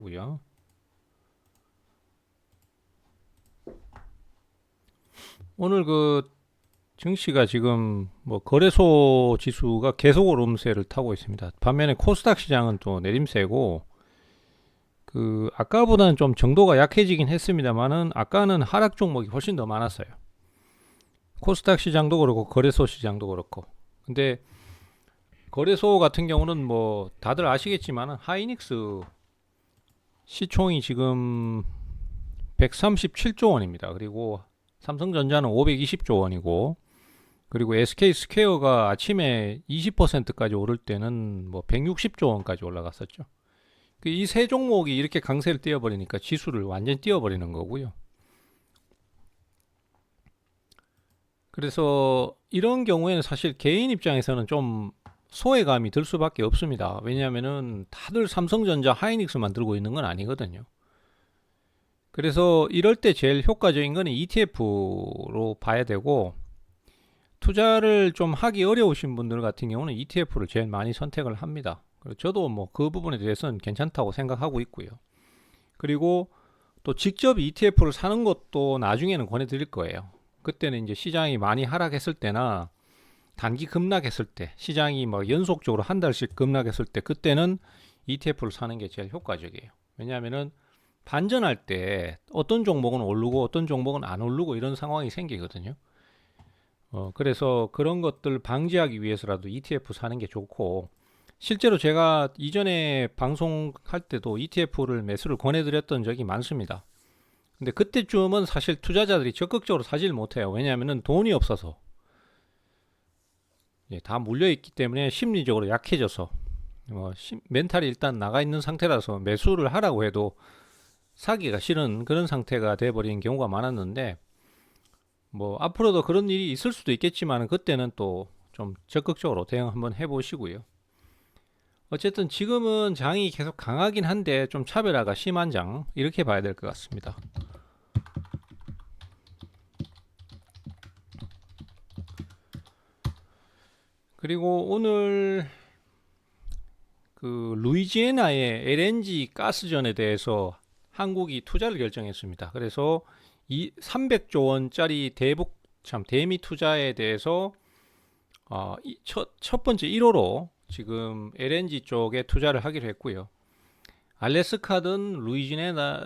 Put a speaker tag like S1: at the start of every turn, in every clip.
S1: 고요. 오늘 증시가 지금 거래소 지수가 계속 오름세를 타고 있습니다. 반면에 코스닥 시장은 또 내림세고 아까보다는 좀 정도가 약해지긴 했습니다만은 아까는 하락 종목이 훨씬 더 많았어요. 코스닥 시장도 그렇고 거래소 시장도 그렇고. 근데 거래소 같은 경우는 다들 아시겠지만은 하이닉스 시총이 지금 137조 원입니다. 그리고 삼성전자는 520조 원이고, 그리고 SK 스퀘어가 아침에 20%까지 오를 때는 160조 원까지 올라갔었죠. 이 세 종목이 이렇게 강세를 띄워버리니까 지수를 완전 띄워버리는 거고요. 그래서 이런 경우에는 사실 개인 입장에서는 좀 소외감이 들 수밖에 없습니다. 왜냐하면은 다들 삼성전자 하이닉스만 들고 있는 건 아니거든요. 그래서 이럴 때 제일 효과적인 거는 ETF로 봐야 되고, 투자를 좀 하기 어려우신 분들 같은 경우는 ETF를 제일 많이 선택을 합니다. 저도 그 부분에 대해서는 괜찮다고 생각하고 있고요. 그리고 또 직접 ETF를 사는 것도 나중에는 권해드릴 거예요. 그때는 이제 시장이 많이 하락했을 때나 단기 급락했을 때, 시장이 연속적으로 한 달씩 급락했을 때, 그때는 ETF를 사는 게 제일 효과적이에요. 왜냐하면은 반전할 때 어떤 종목은 오르고 어떤 종목은 안 오르고 이런 상황이 생기거든요. 그래서 그런 것들 방지하기 위해서라도 ETF 사는 게 좋고, 실제로 제가 이전에 방송할 때도 ETF를 매수를 권해드렸던 적이 많습니다. 근데 그때쯤은 사실 투자자들이 적극적으로 사질 못해요. 왜냐하면 돈이 없어서, 다 물려있기 때문에 심리적으로 약해져서, 멘탈이 일단 나가 있는 상태라서 매수를 하라고 해도 사기가 싫은 그런 상태가 돼버린 경우가 많았는데, 앞으로도 그런 일이 있을 수도 있겠지만 그때는 또 좀 적극적으로 대응 한번 해보시고요. 어쨌든 지금은 장이 계속 강하긴 한데 좀 차별화가 심한 장, 이렇게 봐야 될 것 같습니다. 그리고 오늘 루이지애나의 LNG 가스전에 대해서 한국이 투자를 결정했습니다. 그래서 이 300조 원짜리 대미 투자에 대해서 첫 번째 1호로 지금 LNG 쪽에 투자를 하기로 했고요. 알래스카든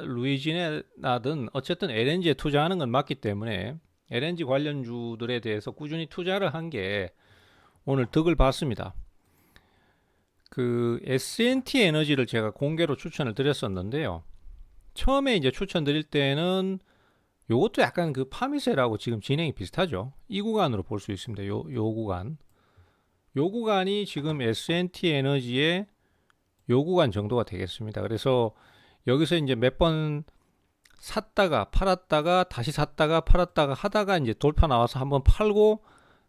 S1: 루이지애나든 어쨌든 LNG에 투자하는 건 맞기 때문에 LNG 관련주들에 대해서 꾸준히 투자를 한 게 오늘 득을 봤습니다. S&T 에너지를 제가 공개로 추천을 드렸었는데요. 처음에 이제 추천드릴 때는 요것도 약간 파미세라고 지금 진행이 비슷하죠. 이 구간으로 볼 수 있습니다. 요 구간. 요 구간이 지금 S&T 에너지의 요 구간 정도가 되겠습니다. 그래서 여기서 이제 몇 번 샀다가 팔았다가 다시 샀다가 팔았다가 하다가 이제 돌파 나와서 한번 팔고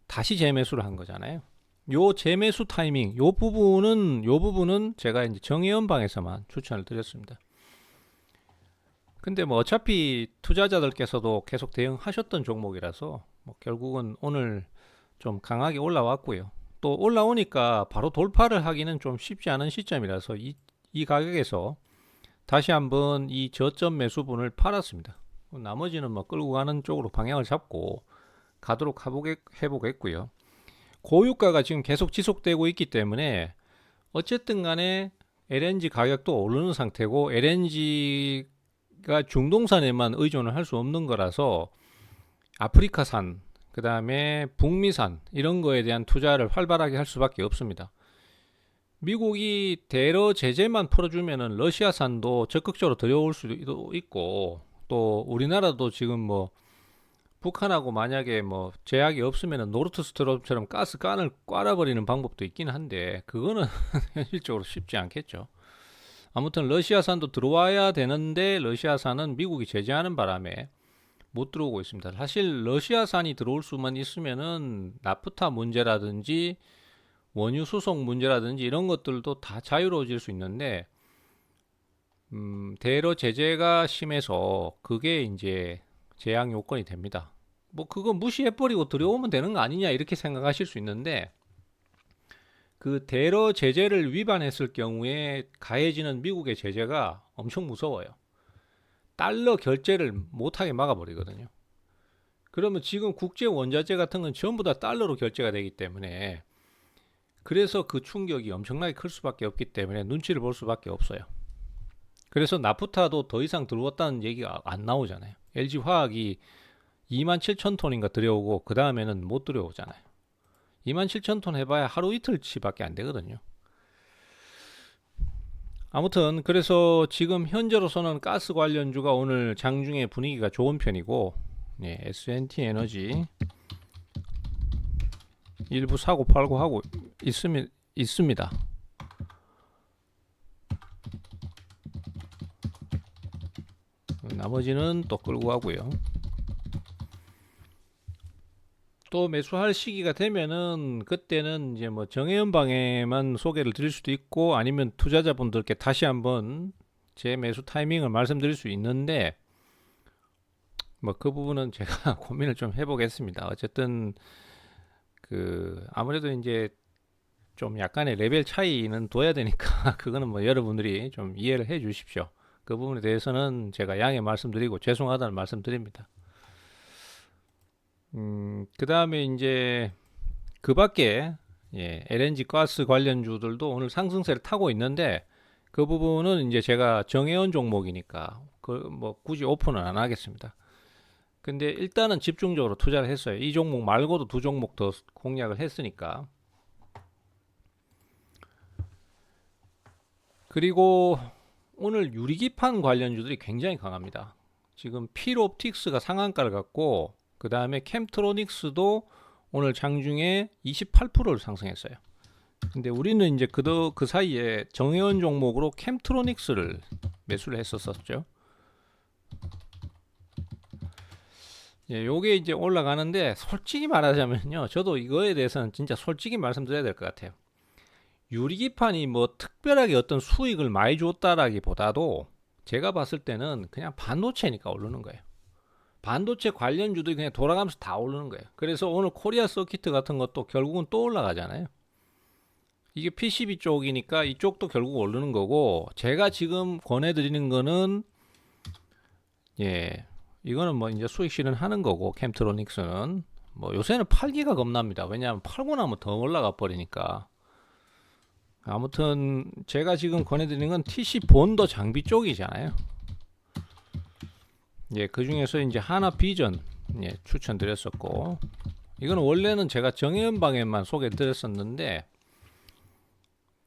S1: 다시 재매수를 한 거잖아요. 요 재매수 타이밍, 요 부분은 제가 이제 정의연방에서만 추천을 드렸습니다. 근데 어차피 투자자들께서도 계속 대응하셨던 종목이라서 결국은 오늘 좀 강하게 올라왔고요. 또 올라오니까 바로 돌파를 하기는 좀 쉽지 않은 시점이라서 이 가격에서 다시 한번 이 저점 매수분을 팔았습니다. 나머지는 끌고 가는 쪽으로 방향을 잡고 가도록 해보겠고요. 고유가가 지금 계속 지속되고 있기 때문에 어쨌든 간에 LNG 가격도 오르는 상태고, LNG가 중동산에만 의존을 할 수 없는 거라서 아프리카산, 그 다음에 북미산 이런 거에 대한 투자를 활발하게 할 수밖에 없습니다. 미국이 대러 제재만 풀어주면은 러시아산도 적극적으로 들여올 수도 있고, 또 우리나라도 지금 북한하고 만약에 제약이 없으면 노르트스트림처럼 가스관을 꽈라버리는 방법도 있긴 한데 그거는 현실적으로 쉽지 않겠죠. 아무튼 러시아산도 들어와야 되는데 러시아산은 미국이 제재하는 바람에 못 들어오고 있습니다. 사실 러시아산이 들어올 수만 있으면은 나프타 문제라든지 원유 수송 문제라든지 이런 것들도 다 자유로워질 수 있는데, 대러 제재가 심해서 그게 이제 제약 요건이 됩니다. 그거 무시해버리고 들여오면 되는 거 아니냐 이렇게 생각하실 수 있는데, 대러 제재를 위반했을 경우에 가해지는 미국의 제재가 엄청 무서워요. 달러 결제를 못하게 막아버리거든요. 그러면 지금 국제 원자재 같은 건 전부 다 달러로 결제가 되기 때문에, 그래서 그 충격이 엄청나게 클 수밖에 없기 때문에 눈치를 볼 수밖에 없어요. 그래서 나프타도 더 이상 들어왔다는 얘기가 안 나오잖아요. LG화학이 27,000톤인가 들여오고 그 다음에는 못 들여오잖아요. 27,000톤 해봐야 하루 이틀치밖에 안 되거든요. 아무튼 그래서 지금 현재로서는 가스 관련주가 오늘 장중에 분위기가 좋은 편이고, 네, S&T 에너지 일부 사고 팔고 하고 있습니다. 나머지는 또 끌고 가고요. 또 매수할 시기가 되면은 그때는 이제 뭐 정해연방에만 소개를 드릴 수도 있고, 아니면 투자자분들께 다시 한번 제 매수 타이밍을 말씀드릴 수 있는데, 뭐 그 부분은 제가 고민을 좀 해보겠습니다. 어쨌든 아무래도 이제 좀 약간의 레벨 차이는 둬야 되니까 그거는 뭐 여러분들이 좀 이해를 해 주십시오. 그 부분에 대해서는 제가 양해 말씀드리고 죄송하다는 말씀드립니다. 그 다음에 이제 그 밖에, 예, LNG 가스 관련주들도 오늘 상승세를 타고 있는데, 그 부분은 이제 제가 정해온 종목이니까 뭐 굳이 오픈은 안 하겠습니다. 근데 일단은 집중적으로 투자를 했어요. 이 종목 말고도 두 종목 더 공략을 했으니까. 그리고 오늘 유리기판 관련주들이 굉장히 강합니다. 지금 필옵틱스가 상한가를 갖고, 그 다음에 캠트로닉스도 오늘 장중에 28%를 상승했어요. 근데 우리는 이제 그 사이에 정해온 종목으로 캠트로닉스를 매수를 했었죠. 예, 요게 이제 올라가는데, 솔직히 말하자면요, 저도 이거에 대해서는 진짜 솔직히 말씀드려야 될 것 같아요. 유리기판이 뭐 특별하게 어떤 수익을 많이 줬다라기보다도 제가 봤을 때는 그냥 반도체니까 오르는 거예요. 반도체 관련주들이 그냥 돌아가면서 다 오르는 거예요. 그래서 오늘 코리아 서키트 같은 것도 결국은 또 올라가잖아요. 이게 PCB 쪽이니까 이쪽도 결국 오르는 거고, 제가 지금 권해드리는 거는, 예, 이거는 뭐 이제 수익 실현하는 거고, 캠트로닉스는 뭐 요새는 팔기가 겁납니다. 왜냐하면 팔고 나면 더 올라가 버리니까. 아무튼 제가 지금 권해드리는 건 TC 본더 장비 쪽이잖아요. 예, 그 중에서 이제 하나 비전, 예, 추천드렸었고, 이거는 원래는 제가 정해연방에만 소개드렸었는데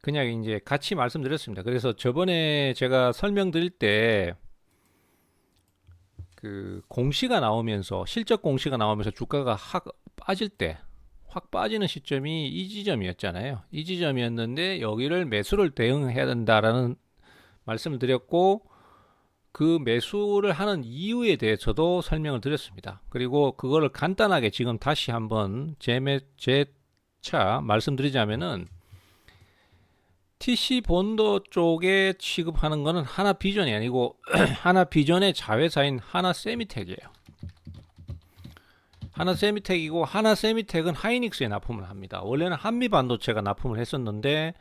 S1: 그냥 이제 같이 말씀드렸습니다. 그래서 저번에 제가 설명드릴 때 그 공시가 나오면서, 실적 공시가 나오면서 주가가 빠질 때, 확 빠지는 시점이 이 지점이었잖아요. 이 지점이었는데 여기를 매수를 대응해야 된다라는 말씀을 드렸고, 그 매수를 하는 이유에 대해서도 설명을 드렸습니다. 그리고 그거를 간단하게 지금 다시 한번 재차 말씀드리자면은, TC 본더 쪽에 취급하는 거는 하나 비전이 아니고 하나 비전의 자회사인 하나 세미텍이에요. 하나 세미텍이고, 하나 세미텍은 하이닉스에 납품을 합니다. 원래는 한미 반도체가 납품을 했었는데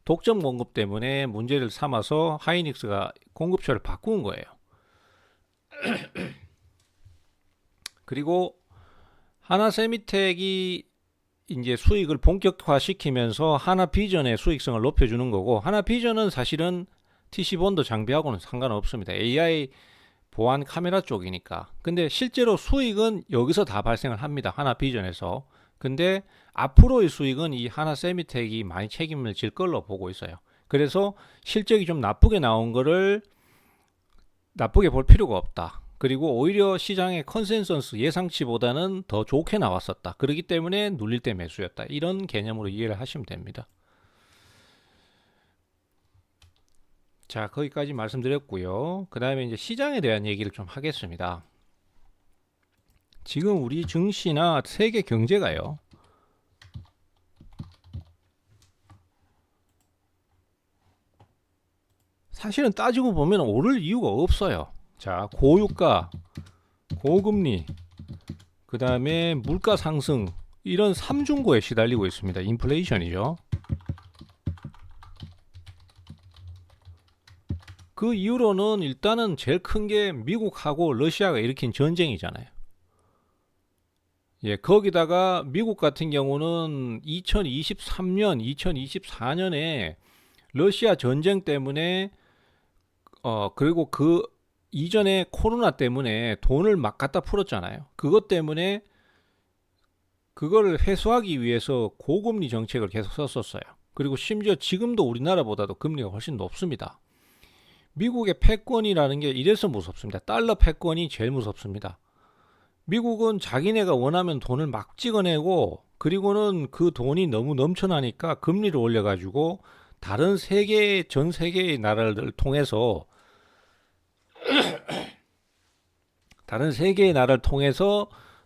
S1: 독점 공급 때문에 문제를 삼아서 하이닉스가 공급처를 바꾼 거예요. 그리고 하나 세미텍이 이제 수익을 본격화시키면서 하나 비전의 수익성을 높여주는 거고, 하나 비전은 사실은 TC 본더 장비하고는 상관없습니다. AI 보안 카메라 쪽이니까. 근데 실제로 수익은 여기서 다 발생을 합니다. 하나 비전에서. 근데 앞으로의 수익은 이 하나 세미텍이 많이 책임을 질 걸로 보고 있어요. 그래서 실적이 좀 나쁘게 나온 거를 나쁘게 볼 필요가 없다. 그리고 오히려 시장의 컨센서스 예상치보다는 더 좋게 나왔었다. 그렇기 때문에 눌릴 때 매수였다. 이런 개념으로 이해를 하시면 됩니다. 자, 거기까지 말씀드렸고요. 그 다음에 이제 시장에 대한 얘기를 좀 하겠습니다. 지금 우리 증시나 세계 경제가요, 사실은 따지고 보면 오를 이유가 없어요. 자, 고유가, 고금리, 그 다음에 물가 상승, 이런 삼중고에 시달리고 있습니다. 인플레이션이죠. 그 이후로는 일단은 제일 큰 게 미국하고 러시아가 일으킨 전쟁이잖아요. 예, 거기다가 미국 같은 경우는 2023년, 2024년에 러시아 전쟁 때문에 그리고 그 이전에 코로나 때문에 돈을 막 갖다 풀었잖아요. 그것 때문에 그거를 회수하기 위해서 고금리 정책을 계속 썼었어요. 그리고 심지어 지금도 우리나라보다도 금리가 훨씬 높습니다. 미국의 패권이라는 게 이래서 무섭습니다. 달러 패권이 제일 무섭습니다. 미국은 자기네가 원하면 돈을 막 찍어내고 그리고는 그 돈이 너무 넘쳐나니까 금리를 올려가지고 다른 전 세계의 나라를 통해서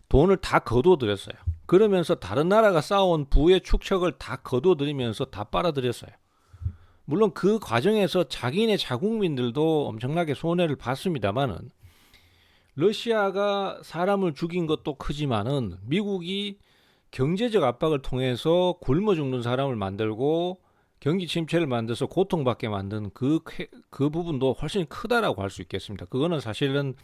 S1: 돈을 다 거둬들였어요. 그러면서 다른 나라가 쌓아온 부의 축척을 다 거둬들이면서 다 빨아들였어요. 물론 그 과정에서 자기네 자국민들도 엄청나게 손해를 봤습니다만은 러시아가 사람을 죽인 것도 크지만은 미국이 경제적 압박을 통해서 굶어 죽는 사람을 만들고 경기 침체를 만들어서 고통받게 만든 그 부분도 훨씬 크다라고 할 수 있겠습니다. 그거는 사실은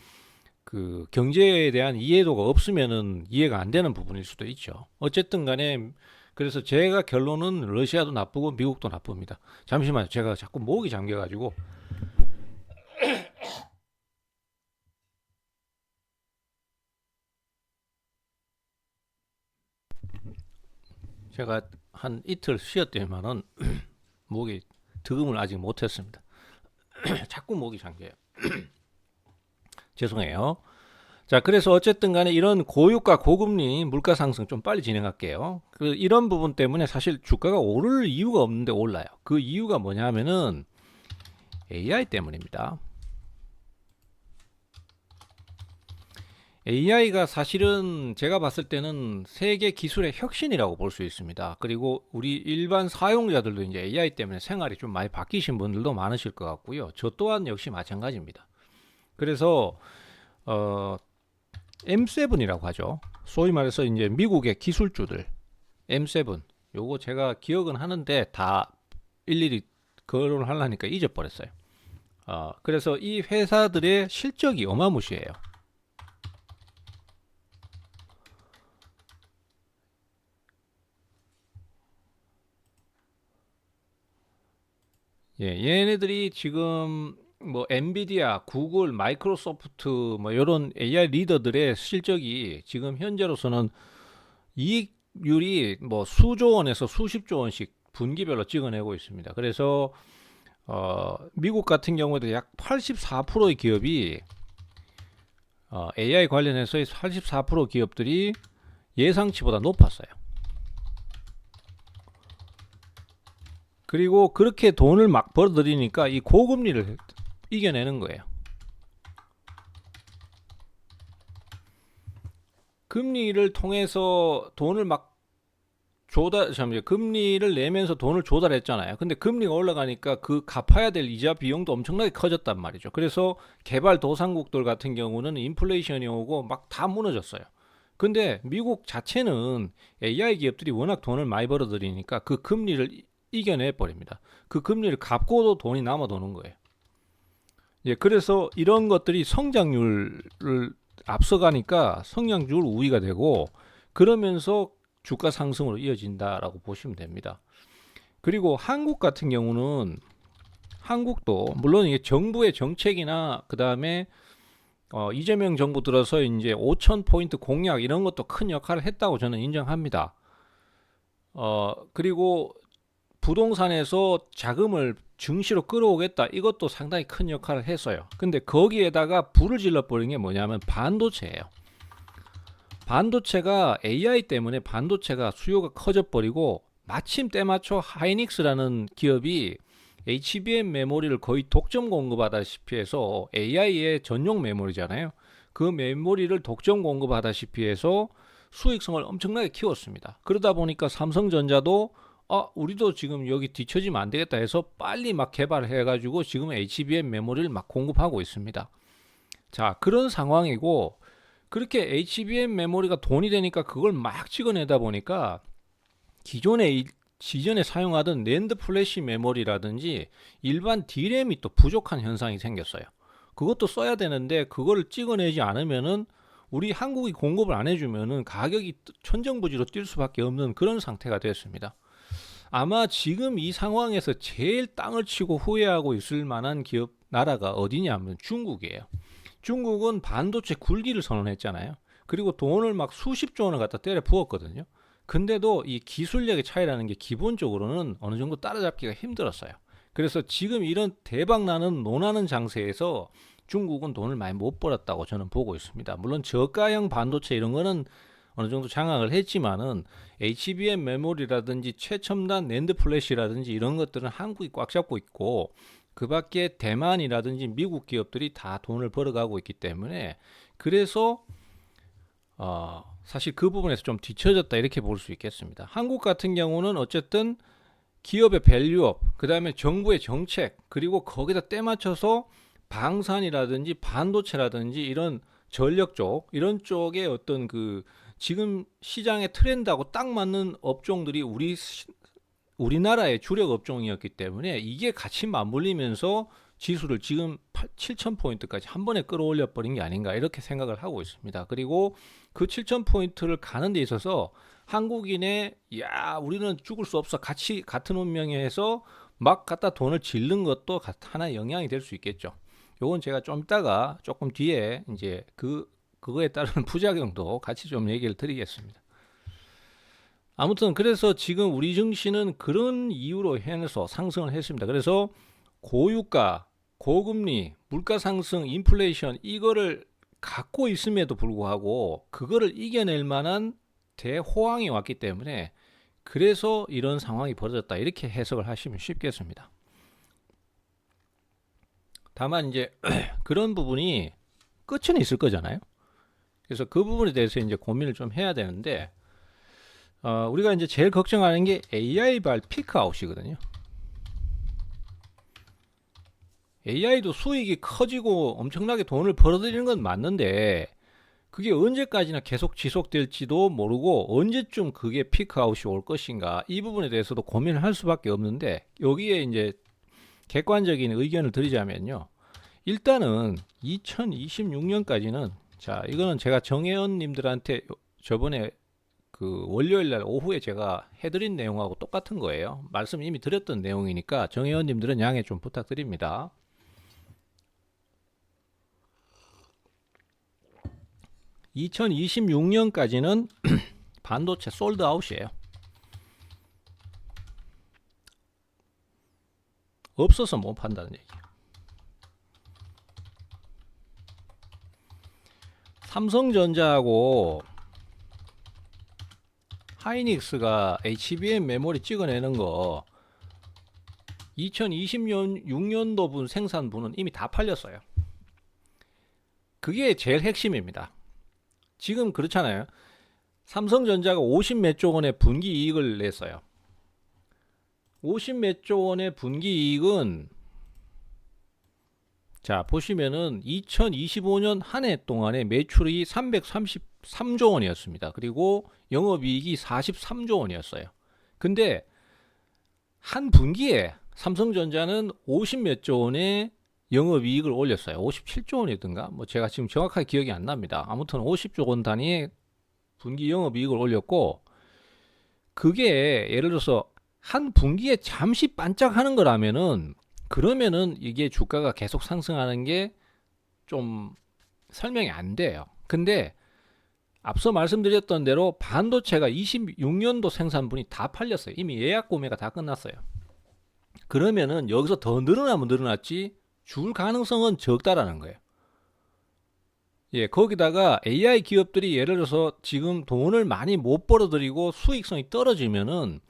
S1: 그 경제에 대한 이해도가 없으면은 이해가 안 되는 부분일 수도 있죠. 어쨌든 간에 그래서 제가 결론은 러시아도 나쁘고 미국도 나쁩니다. 잠시만요. 제가 자꾸 목이 잠겨가지고 제가 한 이틀 쉬었더니만은 목이 득음을 아직 못했습니다. 자꾸 목이 잠겨요. 죄송해요. 자, 그래서 어쨌든 간에 이런 고유가 고금리 물가 상승 좀 빨리 진행할게요. 이런 부분 때문에 사실 주가가 오를 이유가 없는데 올라요. 그 이유가 뭐냐면은 AI 때문입니다. AI가 사실은 제가 봤을 때는 세계 기술의 혁신이라고 볼 수 있습니다. 그리고 우리 일반 사용자들도 이제 AI 때문에 생활이 좀 많이 바뀌신 분들도 많으실 것 같고요. 저 또한 역시 마찬가지입니다. 그래서 M7이라고 하죠. 소위 말해서 이제 미국의 기술주들 M7 요거 제가 기억은 하는데 다 일일이 거론을 하려니까 잊어버렸어요. 그래서 이 회사들의 실적이 어마무시해요. 예, 얘네들이 지금 뭐 엔비디아, 구글, 마이크로소프트 뭐 이런 AI 리더들의 실적이 지금 현재로서는 이익률이 뭐 수조 원에서 수십조 원씩 분기별로 찍어내고 있습니다. 그래서 미국 같은 경우에도 약 84%의 기업이 AI 관련해서의 84% 기업들이 예상치보다 높았어요. 그리고 그렇게 돈을 막 벌어들이니까 이 고금리를 이겨내는 거예요. 금리를 통해서 돈을 막 금리를 내면서 돈을 조달했잖아요. 근데 금리가 올라가니까 그 갚아야 될 이자 비용도 엄청나게 커졌단 말이죠. 그래서 개발도상국들 같은 경우는 인플레이션이 오고 막 다 무너졌어요. 근데 미국 자체는 AI 기업들이 워낙 돈을 많이 벌어들이니까 그 금리를 이겨내 버립니다. 그 금리를 갚고도 돈이 남아 도는 거예요. 예, 그래서 이런 것들이 성장률을 앞서가니까 성장률 우위가 되고 그러면서 주가 상승으로 이어진다라고 보시면 됩니다. 그리고 한국 같은 경우는 한국도 물론 이게 정부의 정책이나 그 다음에 이재명 정부 들어서 이제 5천 포인트 공약 이런 것도 큰 역할을 했다고 저는 인정합니다. 그리고 부동산에서 자금을 증시로 끌어오겠다 이것도 상당히 큰 역할을 했어요. 근데 거기에다가 불을 질러 버린 게 뭐냐면 반도체예요. 반도체가 AI 때문에 반도체가 수요가 커져 버리고 마침 때맞춰 하이닉스라는 기업이 HBM 메모리를 거의 독점 공급하다시피 해서 AI의 전용 메모리잖아요. 그 메모리를 독점 공급하다시피 해서 수익성을 엄청나게 키웠습니다. 그러다 보니까 삼성전자도 우리도 지금 여기 뒤처지면 안 되겠다 해서 빨리 막 개발해 가지고 지금 HBM 메모리를 막 공급하고 있습니다. 자, 그런 상황이고 그렇게 HBM 메모리가 돈이 되니까 그걸 막 찍어내다 보니까 기존의 지전에 사용하던 낸드 플래시 메모리라든지 일반 D램이 또 부족한 현상이 생겼어요. 그것도 써야 되는데 그거를 찍어내지 않으면은 우리 한국이 공급을 안 해주면은 가격이 천정부지로 뛸 수밖에 없는 그런 상태가 되었습니다. 아마 지금 이 상황에서 제일 땅을 치고 후회하고 있을 만한 기업 나라가 어디냐면 중국이에요. 중국은 반도체 굴기를 선언했잖아요. 그리고 돈을 막 수십조 원을 갖다 때려 부었거든요. 근데도 이 기술력의 차이라는 게 기본적으로는 어느 정도 따라잡기가 힘들었어요. 그래서 지금 이런 대박 나는 논하는 장세에서 중국은 돈을 많이 못 벌었다고 저는 보고 있습니다. 물론 저가형 반도체 이런 거는 어느 정도 장악을 했지만은 HBM 메모리라든지 최첨단 낸드 플래시라든지 이런 것들은 한국이 꽉 잡고 있고 그 밖에 대만이라든지 미국 기업들이 다 돈을 벌어가고 있기 때문에 그래서 사실 그 부분에서 좀 뒤처졌다 이렇게 볼 수 있겠습니다. 한국 같은 경우는 어쨌든 기업의 밸류업, 그 다음에 정부의 정책, 그리고 거기다 때 맞춰서 방산이라든지 반도체라든지 이런 전력 쪽, 이런 쪽에 어떤 그 지금 시장의 트렌드하고 딱 맞는 업종들이 우리나라의 주력 업종이었기 때문에 이게 같이 맞물리면서 지수를 지금 7,000포인트까지 한 번에 끌어올려 버린 게 아닌가 이렇게 생각을 하고 있습니다. 그리고 그 7,000포인트를 가는 데 있어서 한국인의 우리는 죽을 수 없어 같이 같은 운명에 해서 막 갖다 돈을 질른 것도 하나의 영향이 될 수 있겠죠. 요건 제가 좀 이따가 조금 뒤에 이제 그거에 따른 부작용도 같이 좀 얘기를 드리겠습니다. 아무튼 그래서 지금 우리 증시는 그런 이유로 해서 상승을 했습니다. 그래서 고유가, 고금리, 물가 상승, 인플레이션 이거를 갖고 있음에도 불구하고 그거를 이겨낼 만한 대호황이 왔기 때문에 그래서 이런 상황이 벌어졌다 이렇게 해석을 하시면 쉽겠습니다. 다만 이제 그런 부분이 끝은 있을 거잖아요. 그래서 그 부분에 대해서 이제 고민을 좀 해야 되는데 우리가 이제 제일 걱정하는 게 AI발 피크아웃이거든요. AI도 수익이 커지고 엄청나게 돈을 벌어들이는 건 맞는데 그게 언제까지나 계속 지속될지도 모르고 언제쯤 그게 피크아웃이 올 것인가 이 부분에 대해서도 고민을 할 수밖에 없는데 여기에 이제 객관적인 의견을 드리자면요. 일단은 2026년까지는 자 이거는 제가 정혜원 님들한테 저번에 그 월요일 날 오후에 제가 해드린 내용하고 똑같은 거예요. 말씀 이미 드렸던 내용이니까 정혜원 님들은 양해 좀 부탁드립니다. 2026년까지는 반도체 솔드 아웃이에요. 없어서 못 판다는 얘기예요. 삼성전자하고 하이닉스가 HBM 메모리 찍어내는 거 2026년도분 생산분은 이미 다 팔렸어요. 그게 제일 핵심입니다. 지금 그렇잖아요. 삼성전자가 50몇 조 원의 분기 이익을 냈어요. 50몇 조 원의 분기 이익은 자 보시면은 2025년 한 해 동안에 매출이 333조 원이었습니다. 그리고 영업이익이 43조 원이었어요. 근데 한 분기에 삼성전자는 50몇 조 원의 영업이익을 올렸어요. 57조 원이든가 뭐 제가 지금 정확하게 기억이 안 납니다. 아무튼 50조 원 단위의 분기 영업이익을 올렸고 그게 예를 들어서 한 분기에 잠시 반짝하는 거라면은 그러면은 이게 주가가 계속 상승하는 게 좀 설명이 안 돼요. 근데 앞서 말씀드렸던 대로 반도체가 26년도 생산분이 다 팔렸어요. 이미 예약 구매가 다 끝났어요. 그러면은 여기서 더 늘어나면 늘어났지 줄 가능성은 적다라는 거예요. 예, 거기다가 AI 기업들이 예를 들어서 지금 돈을 많이 못 벌어들이고 수익성이 떨어지면은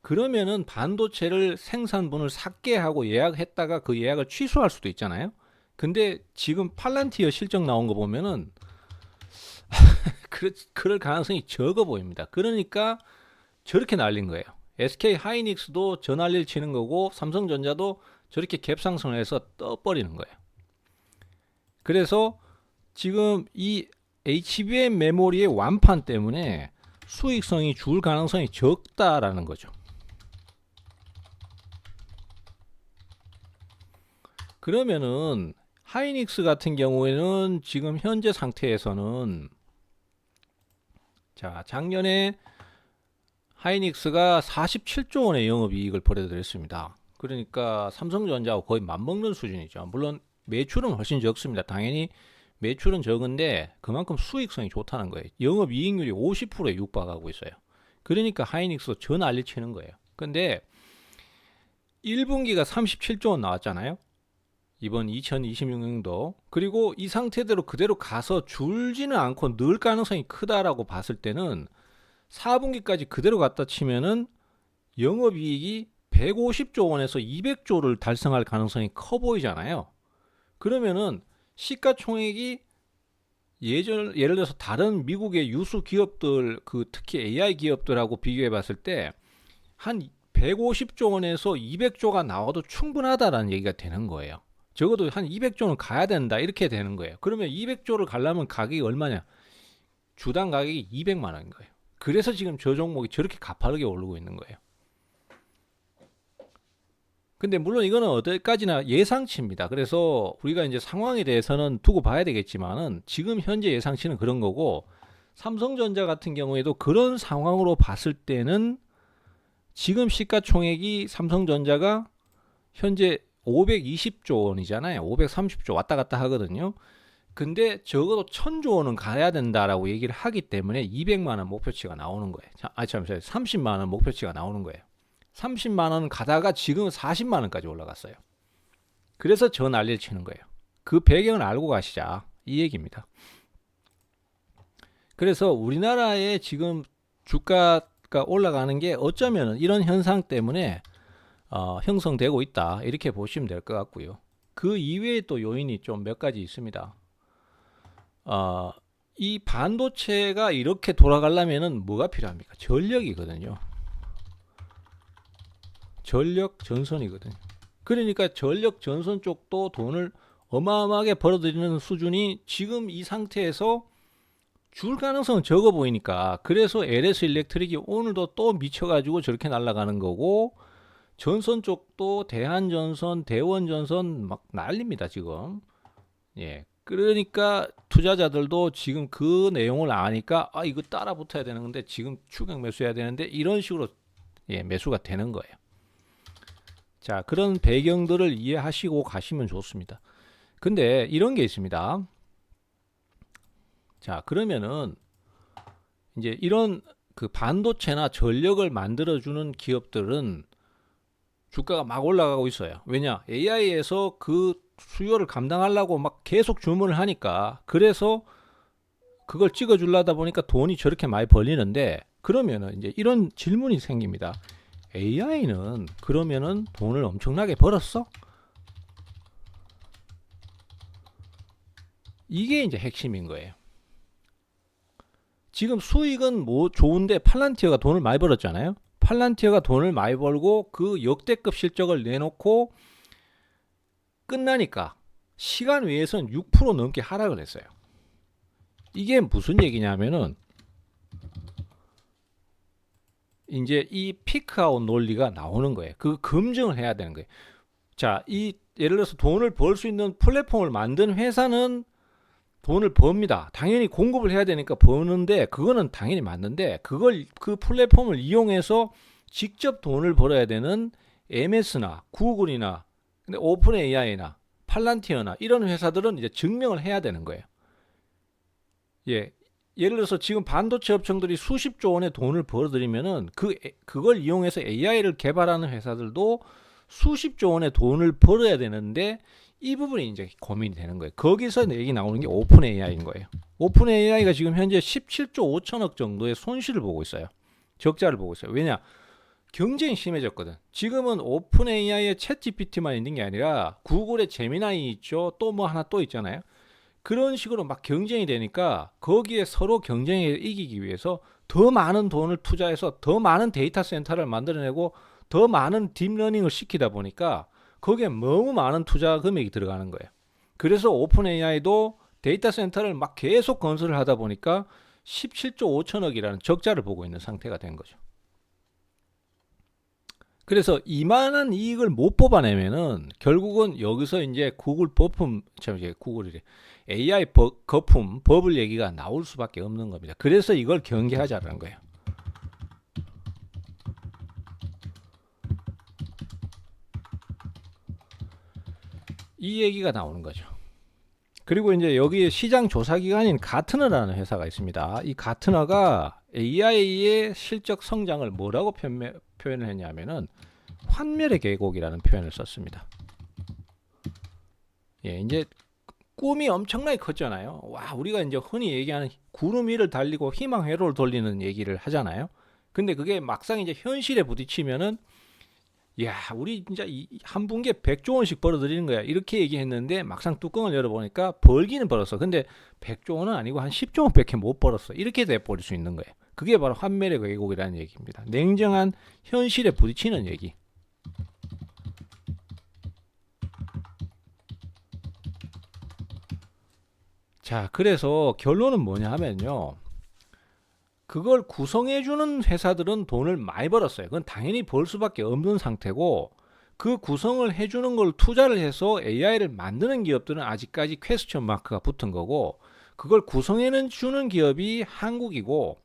S1: 그러면은 반도체를 생산분을 삭게 하고 예약했다가 그 예약을 취소할 수도 있잖아요. 근데 지금 팔란티어 실적 나온 거 보면은 그럴 가능성이 적어 보입니다. 그러니까 저렇게 날린 거예요. SK 하이닉스도 저 난리를 치는 거고 삼성전자도 저렇게 갭상승을 해서 떠버리는 거예요. 그래서 지금 이 HBM 메모리의 완판 때문에 수익성이 줄 가능성이 적다라는 거죠. 그러면은 하이닉스 같은 경우에는 지금 현재 상태에서는 자, 작년에 하이닉스가 47조 원의 영업이익을 벌여들였습니다. 그러니까 삼성전자하고 거의 맞먹는 수준이죠. 물론 매출은 훨씬 적습니다. 당연히 매출은 적은데 그만큼 수익성이 좋다는 거예요. 영업이익률이 50%에 육박하고 있어요. 그러니까 하이닉스 저 난리 치는 거예요. 근데 1분기가 37조 원 나왔잖아요. 이번 2026년도. 그리고 이 상태대로 그대로 가서 줄지는 않고 늘 가능성이 크다라고 봤을 때는 4분기까지 그대로 갔다 치면은 영업이익이 150조 원에서 200조를 달성할 가능성이 커 보이잖아요. 그러면은 시가총액이 예를 들어서 다른 미국의 유수 기업들, 그 특히 AI 기업들하고 비교해 봤을 때 한 150조 원에서 200조가 나와도 충분하다라는 얘기가 되는 거예요. 적어도 한 200조는 가야 된다 이렇게 되는 거예요. 그러면 200조를 가려면 가격이 얼마냐? 주당 가격이 200만 원인 거예요. 그래서 지금 저 종목이 저렇게 가파르게 오르고 있는 거예요. 근데 물론 이거는 어디까지나 예상치입니다. 그래서 우리가 이제 상황에 대해서는 두고 봐야 되겠지만은 지금 현재 예상치는 그런 거고, 삼성전자 같은 경우에도 그런 상황으로 봤을 때는 지금 시가총액이 삼성전자가 현재 520조 원이잖아요. 530조 왔다 갔다 하거든요. 근데 적어도 1000조 원은 가야 된다라고 얘기를 하기 때문에 200만 원 목표치가 나오는 거예요. 잠시만요. 30만 원 목표치가 나오는 거예요. 30만 원 가다가 지금 40만 원까지 올라갔어요. 그래서 저 난리를 치는 거예요. 그 배경을 알고 가시자 이 얘기입니다. 그래서 우리나라의 지금 주가가 올라가는 게 어쩌면 이런 현상 때문에 형성되고 있다 이렇게 보시면 될 것 같고요. 그 이외에 또 요인이 좀 몇 가지 있습니다. 이 반도체가 이렇게 돌아가려면은 뭐가 필요합니까? 전력이거든요. 전력 전선이거든요. 그러니까 전력 전선 쪽도 돈을 어마어마하게 벌어들이는 수준이 지금 이 상태에서 줄 가능성은 적어 보이니까, 그래서 LS 일렉트릭이 오늘도 또 미쳐가지고 저렇게 날아가는 거고, 전선 쪽도 대한전선, 대원전선 막 난립니다 지금. 예, 그러니까 투자자들도 지금 그 내용을 아니까 이거 따라 붙어야 되는 건데 지금 추격 매수해야 되는데 이런 식으로 매수가 되는 거예요. 자, 그런 배경들을 이해하시고 가시면 좋습니다. 근데 이런 게 있습니다. 자, 그러면은 이제 이런 그 반도체나 전력을 만들어주는 기업들은 주가가 막 올라가고 있어요. 왜냐? AI에서 그 수요를 감당하려고 막 계속 주문을 하니까, 그래서 그걸 찍어주려다 보니까 돈이 저렇게 많이 벌리는데, 그러면은 이제 이런 질문이 생깁니다. AI는 그러면은 돈을 엄청나게 벌었어? 이게 이제 핵심인 거예요. 지금 수익은 뭐 좋은데 팔란티어가 돈을 많이 벌었잖아요. 팔란티어가 돈을 많이 벌고 그 역대급 실적을 내놓고 끝나니까 시간 외에서는 6% 넘게 하락을 했어요. 이게 무슨 얘기냐면은 이제 이 피크아웃 논리가 나오는 거예요. 그 검증을 해야 되는 거예요. 자, 이 예를 들어서 돈을 벌 수 있는 플랫폼을 만든 회사는 돈을 법니다. 당연히 공급을 해야 되니까 버는데, 그거는 당연히 맞는데, 그걸 그 플랫폼을 이용해서 직접 돈을 벌어야 되는 MS나 구글이나 근데 오픈 AI나 팔란티어나 이런 회사들은 이제 증명을 해야 되는 거예요. 예. 예를 들어서 지금 반도체 업체들이 수십조 원의 돈을 벌어들이면은 그걸 이용해서 AI를 개발하는 회사들도 수십조 원의 돈을 벌어야 되는데, 이 부분이 이제 고민이 되는 거예요. 거기서 얘기 나오는 게 오픈 AI인 거예요. 오픈 AI가 지금 현재 17조 5천억 정도의 손실을 보고 있어요. 적자를 보고 있어요. 왜냐? 경쟁이 심해졌거든. 지금은 오픈 AI의 챗 GPT만 있는 게 아니라 구글의 제미나이 있죠. 또 뭐 하나 또 있잖아요. 그런 식으로 막 경쟁이 되니까 거기에 서로 경쟁에 이기기 위해서 더 많은 돈을 투자해서 더 많은 데이터 센터를 만들어내고 더 많은 딥러닝을 시키다 보니까 거기에 너무 많은 투자 금액이 들어가는 거예요. 그래서 오픈 AI도 데이터 센터를 막 계속 건설을 하다 보니까 17조 5천억이라는 적자를 보고 있는 상태가 된 거죠. 그래서 이만한 이익을 못 뽑아내면은 결국은 여기서 이제 구글 버품, 참 이제 구글이래. AI 거품, 버블 얘기가 나올 수밖에 없는 겁니다. 그래서 이걸 경계하자는 거예요. 이 얘기가 나오는 거죠. 그리고 이제 여기에 시장 조사 기관인 가트너라는 회사가 있습니다. 이 가트너가 AI의 실적 성장을 뭐라고 표현을 했냐면은 환멸의 계곡이라는 표현을 썼습니다. 예, 이제 꿈이 엄청나게 컸잖아요. 와, 우리가 이제 흔히 얘기하는 구름 위를 달리고 희망 회로를 돌리는 얘기를 하잖아요. 근데 그게 막상 이제 현실에 부딪히면은 야, 우리 진짜 한 분기에 100조 원씩 벌어들이는 거야. 이렇게 얘기했는데 막상 뚜껑을 열어보니까 벌기는 벌었어. 근데 100조 원은 아니고 한 10조 원밖에 못 벌었어. 이렇게 돼버릴 수 있는 거예요. 그게 바로 환멸의 왜곡이라는 얘기입니다. 냉정한 현실에 부딪히는 얘기. 자, 그래서 결론은 뭐냐 하면요. 그걸 구성해주는 회사들은 돈을 많이 벌었어요. 그건 당연히 벌 수밖에 없는 상태고, 그 구성을 해주는 걸 투자를 해서 AI를 만드는 기업들은 아직까지 퀘스천 마크가 붙은 거고, 그걸 구성해주는 기업이 한국이고,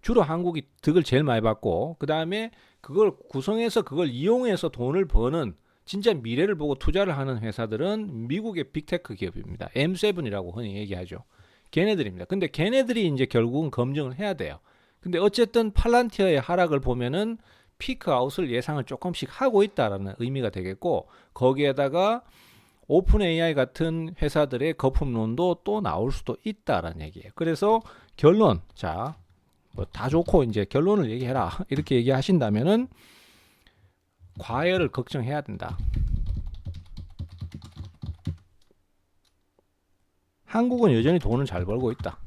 S1: 주로 한국이 득을 제일 많이 받고, 그 다음에 그걸 구성해서 그걸 이용해서 돈을 버는 진짜 미래를 보고 투자를 하는 회사들은 미국의 빅테크 기업입니다. M7이라고 흔히 얘기하죠. 걔네들입니다. 근데 걔네들이 이제 결국은 검증을 해야 돼요. 근데 어쨌든 팔란티어의 하락을 보면은 피크 아웃을 예상을 조금씩 하고 있다라는 의미가 되겠고, 거기에다가 오픈 AI 같은 회사들의 거품론도 또 나올 수도 있다라는 얘기예요. 그래서 결론, 자, 뭐 다 좋고 이제 결론을 얘기해라 이렇게 얘기하신다면은 과열을 걱정해야 된다. 한국은 여전히 돈을 잘 벌고 있다.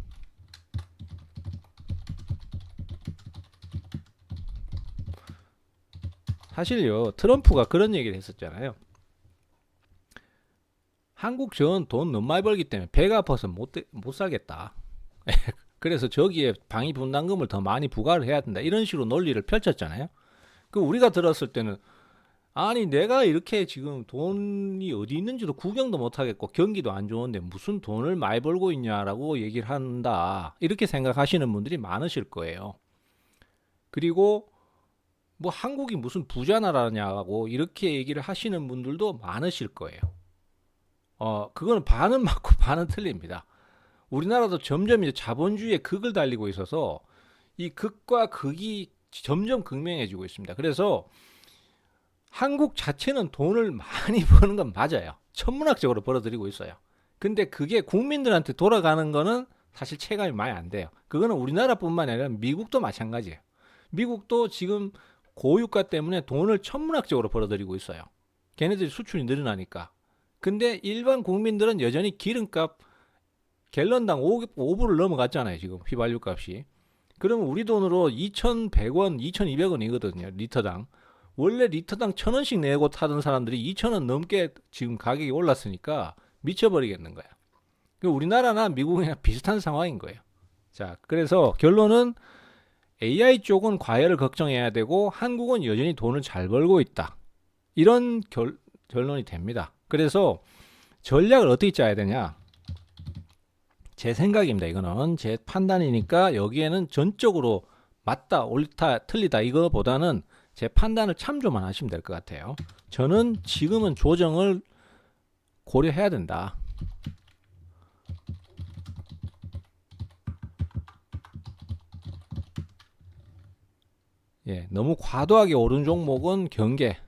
S1: 사실요, 트럼프가 그런 얘기를 했었잖아요. 한국 전 돈 너무 많이 벌기 때문에 배가 아파서 못 살겠다. 그래서 저기에 방위 분담금을 더 많이 부과를 해야 된다. 이런 식으로 논리를 펼쳤잖아요. 그 우리가 들었을 때는 아니 내가 이렇게 지금 돈이 어디 있는지도 구경도 못 하겠고 경기도 안 좋은데 무슨 돈을 많이 벌고 있냐라고 얘기를 한다. 이렇게 생각하시는 분들이 많으실 거예요. 그리고 뭐 한국이 무슨 부자 나라냐고 이렇게 얘기를 하시는 분들도 많으실 거예요. 그거는 반은 맞고 반은 틀립니다. 우리나라도 점점 이제 자본주의의 극을 달리고 있어서 이 극과 극이 점점 극명해지고 있습니다. 그래서 한국 자체는 돈을 많이 버는 건 맞아요. 천문학적으로 벌어들이고 있어요. 근데 그게 국민들한테 돌아가는 거는 사실 체감이 많이 안 돼요. 그거는 우리나라뿐만 아니라 미국도 마찬가지예요. 미국도 지금 고유가 때문에 돈을 천문학적으로 벌어들이고 있어요. 걔네들이 수출이 늘어나니까. 근데 일반 국민들은 여전히 기름값 갤런당 5불을 넘어갔잖아요. 지금 휘발유 값이. 그러면 우리 돈으로 2,100원, 2,200원이거든요. 리터당. 원래 리터당 1,000원씩 내고 타던 사람들이 2,000원 넘게 지금 가격이 올랐으니까 미쳐버리겠는 거야. 우리나라나 미국이랑 비슷한 상황인 거예요. 자, 그래서 결론은 AI 쪽은 과열을 걱정해야 되고 한국은 여전히 돈을 잘 벌고 있다. 이런 결론이 됩니다. 그래서 전략을 어떻게 짜야 되냐? 제 생각입니다. 이거는 제 판단이니까 여기에는 전적으로 맞다, 옳다, 틀리다 이거보다는 제 판단을 참조만 하시면 될 것 같아요. 저는 지금은 조정을 고려해야 된다. 예, 너무 과도하게 오른 종목은 경계.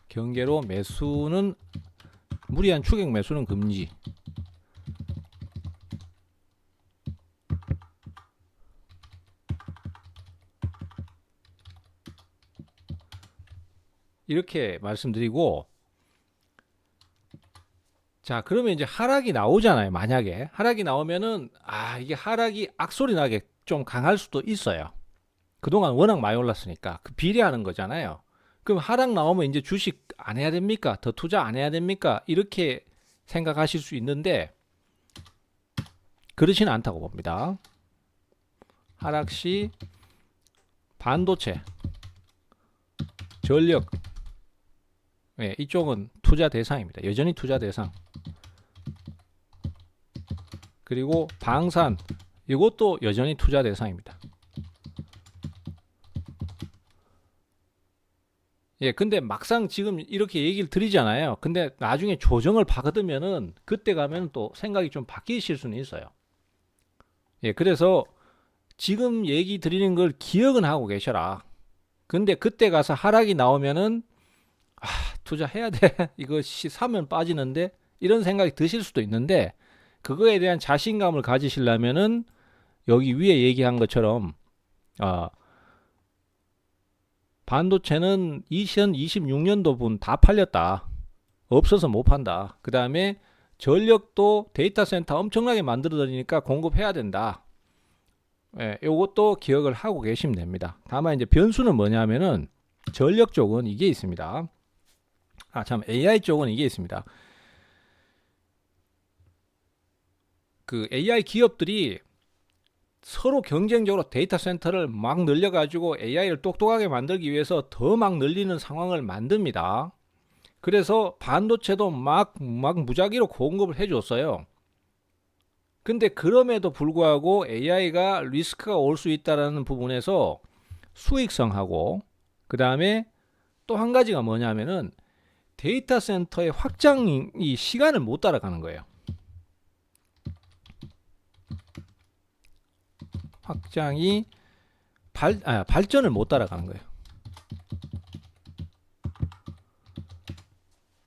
S1: 경계로 매수는 무리한 추격 매수는 금지. 이렇게 말씀드리고, 자, 그러면 이제 하락이 나오잖아요. 만약에 하락이 나오면은 이게 하락이 악소리 나게 좀 강할 수도 있어요. 그동안 워낙 많이 올랐으니까 그 비례하는 거잖아요. 그럼 하락 나오면 이제 주식 안 해야 됩니까? 더 투자 안 해야 됩니까? 이렇게 생각하실 수 있는데 그렇지는 않다고 봅니다. 하락 시 반도체, 전력, 예, 이쪽은 투자 대상입니다. 여전히 투자 대상. 그리고 방산, 이것도 여전히 투자 대상입니다. 예, 근데 막상 지금 이렇게 얘기를 드리잖아요. 근데 나중에 조정을 받으면은 그때 가면 또 생각이 좀 바뀌실 수는 있어요. 예, 그래서 지금 얘기 드리는 걸 기억은 하고 계셔라. 근데 그때 가서 하락이 나오면은 투자해야 돼. 이거 사면 빠지는데 이런 생각이 드실 수도 있는데 그거에 대한 자신감을 가지시려면은 여기 위에 얘기한 것처럼 반도체는 2026년도 분 다 팔렸다. 없어서 못 판다. 그 다음에 전력도 데이터 센터 엄청나게 만들어 드리니까 공급해야 된다. 예, 요것도 기억을 하고 계시면 됩니다. 다만 이제 변수는 뭐냐면은 전력 쪽은 이게 있습니다. AI 쪽은 이게 있습니다. 그 AI 기업들이 서로 경쟁적으로 데이터 센터를 막 늘려가지고 AI를 똑똑하게 만들기 위해서 더 막 늘리는 상황을 만듭니다. 그래서 반도체도 막 무작위로 공급을 해줬어요. 근데 그럼에도 불구하고 AI가 리스크가 올 수 있다는 부분에서 수익성하고 그 다음에 또 한 가지가 뭐냐면은 데이터 센터의 확장이 시간을 못 따라가는 거예요. 확장이 발전을 못 따라가는 거예요.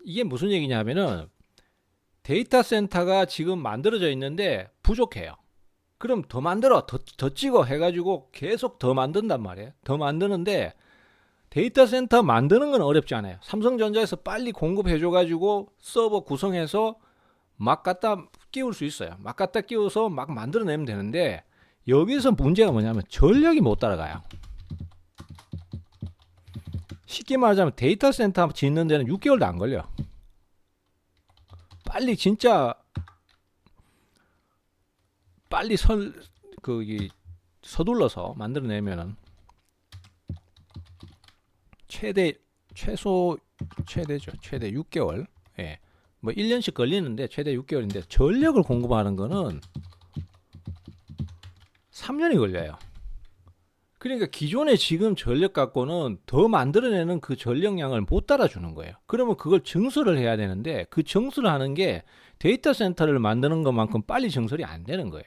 S1: 이게 무슨 얘기냐면은 데이터 센터가 지금 만들어져 있는데 부족해요. 그럼 더 만들어, 더 찍어 해가지고 계속 더 만든단 말이에요. 더 만드는데 데이터 센터 만드는 건 어렵지 않아요. 삼성전자에서 빨리 공급해줘가지고 서버 구성해서 막 갖다 끼울 수 있어요. 막 갖다 끼워서 막 만들어내면 되는데 여기서 문제가 뭐냐면 전력이 못 따라가요. 쉽게 말하자면 데이터 센터 짓는 데는 6개월도 안 걸려. 빨리 진짜 빨리 서둘러서 만들어내면은 최대죠. 최대 6개월. 예. 뭐 1년씩 걸리는데 최대 6개월인데 전력을 공급하는 거는 3년이 걸려요. 그러니까 기존에 지금 전력 갖고는 더 만들어내는 그 전력량을 못 따라주는 거예요. 그러면 그걸 증설을 해야 되는데 그 증설을 하는 게 데이터 센터를 만드는 것만큼 빨리 증설이 안 되는 거예요.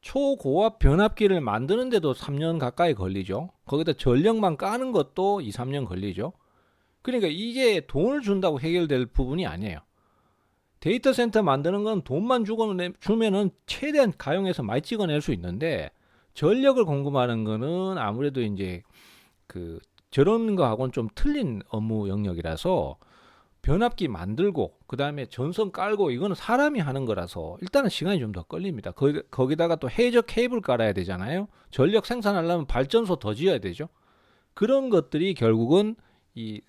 S1: 초고압 변압기를 만드는데도 3년 가까이 걸리죠. 거기다 전력만 까는 것도 2, 3년 걸리죠. 그러니까 이게 돈을 준다고 해결될 부분이 아니에요. 데이터 센터 만드는 건 돈만 주면은 최대한 가용해서 많이 찍어낼 수 있는데 전력을 공급하는 거는 아무래도 이제 저런 거하고는 좀 틀린 업무 영역이라서 변압기 만들고 그 다음에 전선 깔고 이거는 사람이 하는 거라서 일단은 시간이 좀 더 걸립니다. 거기다가 또 해저 케이블 깔아야 되잖아요. 전력 생산하려면 발전소 더 지어야 되죠. 그런 것들이 결국은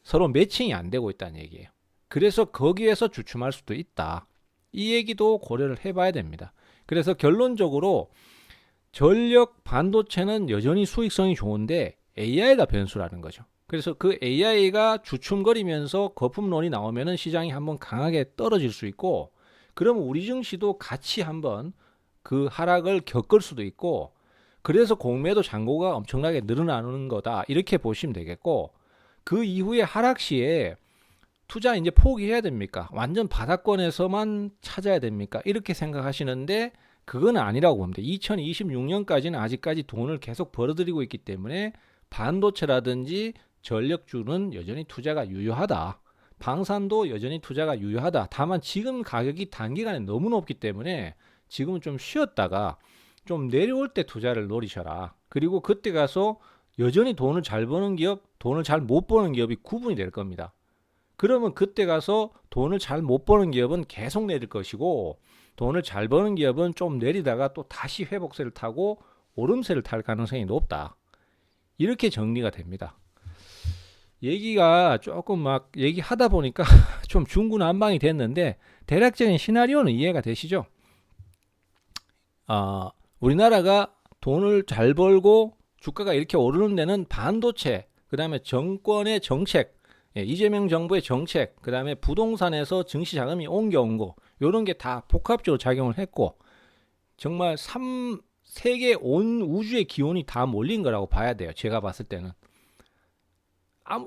S1: 서로 매칭이 안 되고 있다는 얘기예요. 그래서 거기에서 주춤할 수도 있다. 이 얘기도 고려를 해봐야 됩니다. 그래서 결론적으로 전력 반도체는 여전히 수익성이 좋은데 AI가 변수라는 거죠. 그래서 그 AI가 주춤거리면서 거품론이 나오면은 시장이 한번 강하게 떨어질 수 있고 그러면 우리 증시도 같이 한번 그 하락을 겪을 수도 있고 그래서 공매도 잔고가 엄청나게 늘어나는 거다. 이렇게 보시면 되겠고 그 이후에 하락 시에 투자 이제 포기해야 됩니까? 완전 바닥권에서만 찾아야 됩니까? 이렇게 생각하시는데 그건 아니라고 봅니다. 2026년까지는 아직까지 돈을 계속 벌어들이고 있기 때문에 반도체라든지 전력주는 여전히 투자가 유효하다. 방산도 여전히 투자가 유효하다. 다만 지금 가격이 단기간에 너무 높기 때문에 지금은 좀 쉬었다가 좀 내려올 때 투자를 노리셔라. 그리고 그때 가서 여전히 돈을 잘 버는 기업, 돈을 잘 못 버는 기업이 구분이 될 겁니다. 그러면 그때 가서 돈을 잘 못 버는 기업은 계속 내릴 것이고 돈을 잘 버는 기업은 좀 내리다가 또 다시 회복세를 타고 오름세를 탈 가능성이 높다. 이렇게 정리가 됩니다. 얘기가 조금 막 얘기하다 보니까 좀 중구난방이 됐는데 대략적인 시나리오는 이해가 되시죠? 우리나라가 돈을 잘 벌고 주가가 이렇게 오르는 데는 반도체, 그 다음에 정권의 정책, 이재명 정부의 정책, 그 다음에 부동산에서 증시 자금이 옮겨온 거, 요런 게 다 복합적으로 작용을 했고, 정말 세계 온 우주의 기온이 다 몰린 거라고 봐야 돼요. 제가 봤을 때는.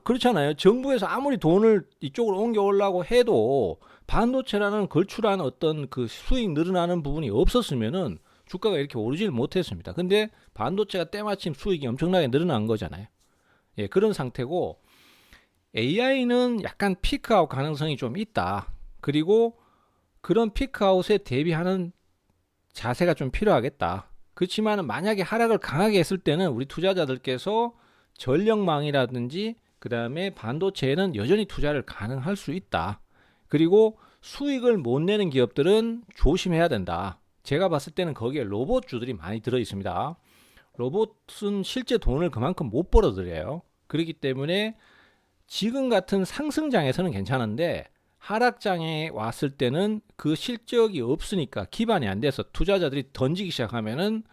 S1: 그렇잖아요. 정부에서 아무리 돈을 이쪽으로 옮겨오려고 해도 반도체라는 걸출한 어떤 그 수익 늘어나는 부분이 없었으면은 주가가 이렇게 오르질 못했습니다. 근데 반도체가 때마침 수익이 엄청나게 늘어난 거잖아요. 예, 그런 상태고, AI는 약간 피크아웃 가능성이 좀 있다. 그리고 그런 피크아웃에 대비하는 자세가 좀 필요하겠다. 그렇지만 만약에 하락을 강하게 했을 때는 우리 투자자들께서 전력망이라든지 그 다음에 반도체에는 여전히 투자를 가능할 수 있다. 그리고 수익을 못 내는 기업들은 조심해야 된다. 제가 봤을 때는 거기에 로봇주들이 많이 들어 있습니다. 로봇은 실제 돈을 그만큼 못 벌어들여요. 그렇기 때문에 지금 같은 상승장에서는 괜찮은데 하락장에 왔을 때는 그 실적이 없으니까, 기반이 안 돼서 투자자들이 던지기 시작하면은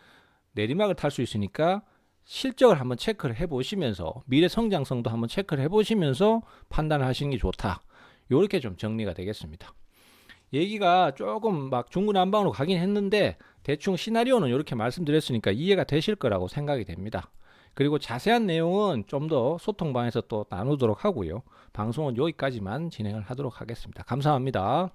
S1: 내리막을 탈 수 있으니까 실적을 한번 체크를 해보시면서 미래 성장성도 한번 체크를 해보시면서 판단을 하시는 게 좋다. 이렇게 좀 정리가 되겠습니다. 얘기가 조금 막 중구난방으로 가긴 했는데 대충 시나리오는 이렇게 말씀드렸으니까 이해가 되실 거라고 생각이 됩니다. 그리고 자세한 내용은 좀 더 소통방에서 또 나누도록 하고요. 방송은 여기까지만 진행을 하도록 하겠습니다. 감사합니다.